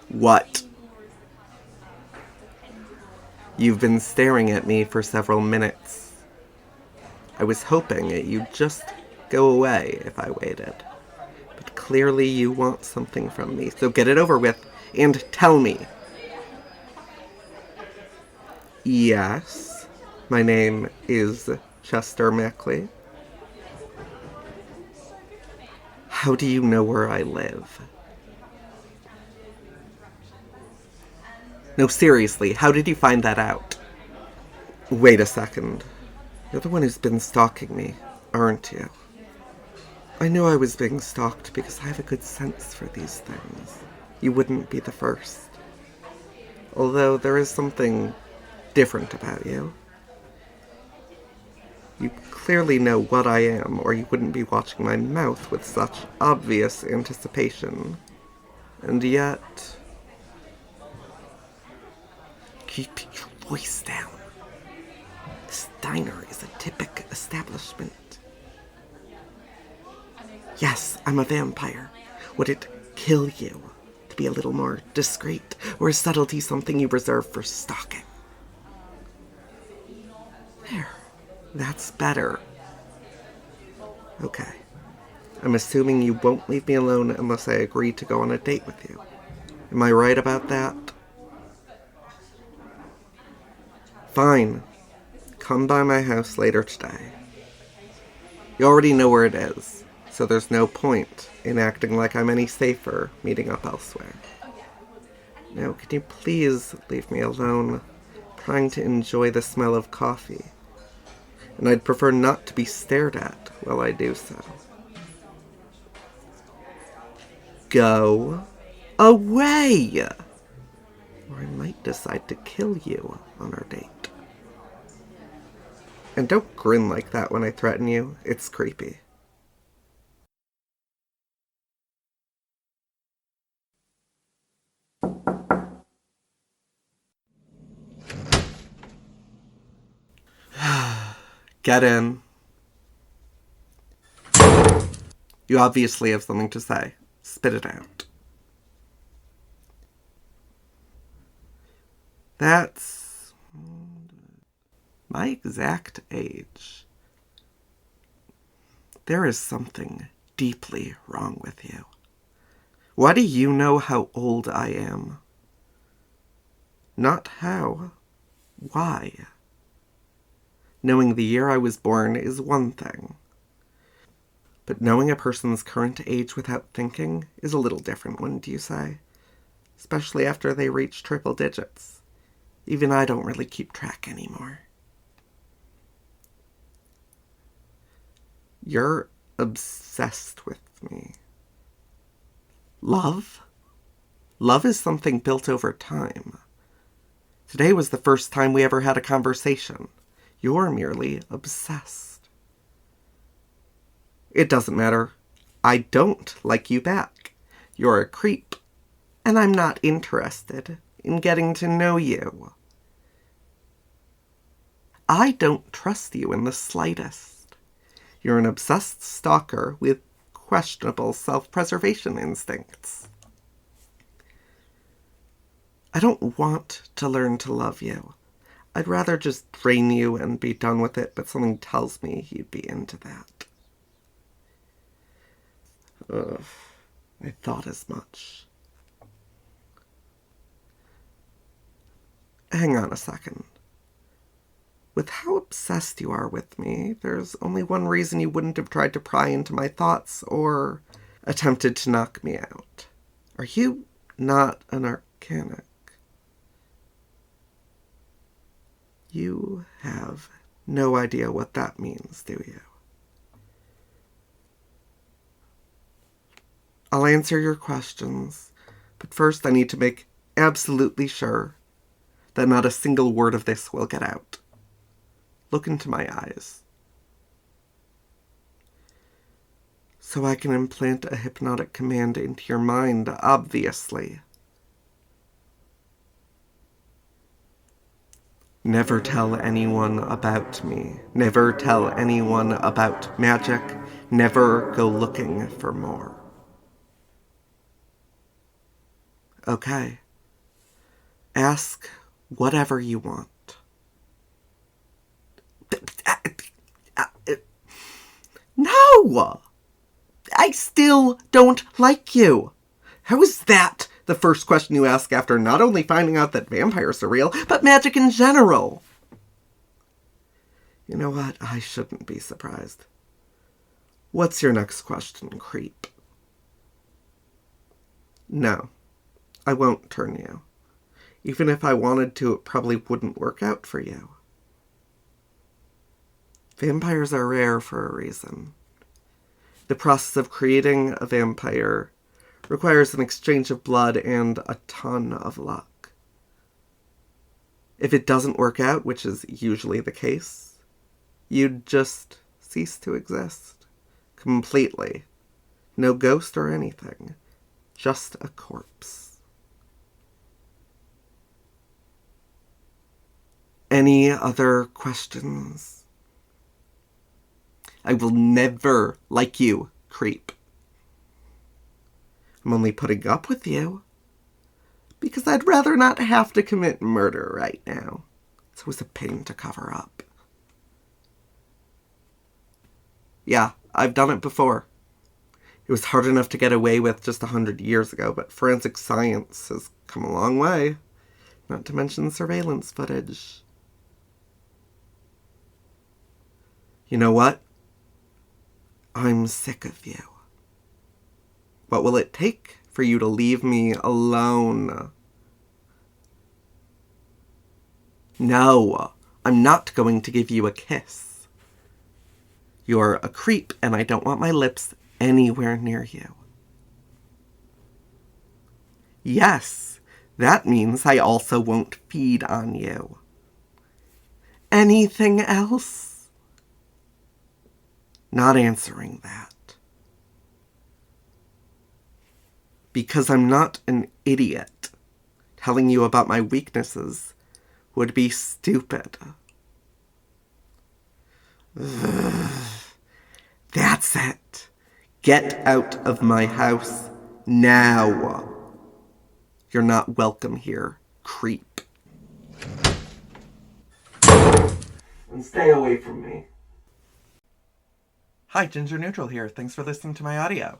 What? You've been staring at me for several minutes. I was hoping you'd just go away if I waited. But clearly you want something from me, so get it over with and tell me. Yes, my name is Chester Mackley. How do you know where I live? No, seriously, how did you find that out? Wait a second. You're the one who's been stalking me, aren't you? I knew I was being stalked because I have a good sense for these things. You wouldn't be the first. Although there is something different about you. You clearly know what I am, or you wouldn't be watching my mouth with such obvious anticipation. And yet... Keep your voice down. This diner is a typical establishment. Yes, I'm a vampire. Would it kill you to be a little more discreet, or is subtlety something you reserve for stalking? There. That's better. Okay. I'm assuming you won't leave me alone unless I agree to go on a date with you. Am I right about that? Fine. Come by my house later today. You already know where it is, so there's no point in acting like I'm any safer meeting up elsewhere. Now, can you please leave me alone? I'm trying to enjoy the smell of coffee. And I'd prefer not to be stared at while I do so. Go away! Or I might decide to kill you on our date. And don't grin like that when I threaten you. It's creepy. Get in. You obviously have something to say. Spit it out. That's my exact age. There is something deeply wrong with you. Why do you know how old I am? Not how. Why? Knowing the year I was born is one thing. But knowing a person's current age without thinking is a little different, wouldn't you say? Especially after they reach triple digits. Even I don't really keep track anymore. You're obsessed with me. Love? Love is something built over time. Today was the first time we ever had a conversation. You're merely obsessed. It doesn't matter. I don't like you back. You're a creep. And I'm not interested in getting to know you. I don't trust you in the slightest. You're an obsessed stalker with questionable self-preservation instincts. I don't want to learn to love you. I'd rather just drain you and be done with it, but something tells me you'd be into that. Ugh, I thought as much. Hang on a second. With how obsessed you are with me, there's only one reason you wouldn't have tried to pry into my thoughts or attempted to knock me out. Are you not an organic? You have no idea what that means, do you? I'll answer your questions, but first I need to make absolutely sure that not a single word of this will get out. Look into my eyes. So I can implant a hypnotic command into your mind, obviously. Never tell anyone about me. Never tell anyone about magic. Never go looking for more. Okay. Ask whatever you want. No! I still don't like you. How is that the first question you ask after not only finding out that vampires are real, but magic in general? You know what? I shouldn't be surprised. What's your next question, creep? No, I won't turn you. Even if I wanted to, it probably wouldn't work out for you. Vampires are rare for a reason. The process of creating a vampire requires an exchange of blood and a ton of luck. If it doesn't work out, which is usually the case, you'd just cease to exist. Completely. No ghost or anything. Just a corpse. Any other questions? I will never like you, creep. I'm only putting up with you because I'd rather not have to commit murder right now. It's always a pain to cover up. Yeah, I've done it before. It was hard enough to get away with just 100 years ago, but forensic science has come a long way. Not to mention surveillance footage. You know what? I'm sick of you. What will it take for you to leave me alone? No, I'm not going to give you a kiss. You're a creep, and I don't want my lips anywhere near you. Yes, that means I also won't feed on you. Anything else? Not answering that. Because I'm not an idiot. Telling you about my weaknesses would be stupid. Ugh. That's it. Get out of my house now. You're not welcome here, creep. And stay away from me. Hi, Ginger Neutral here. Thanks for listening to my audio.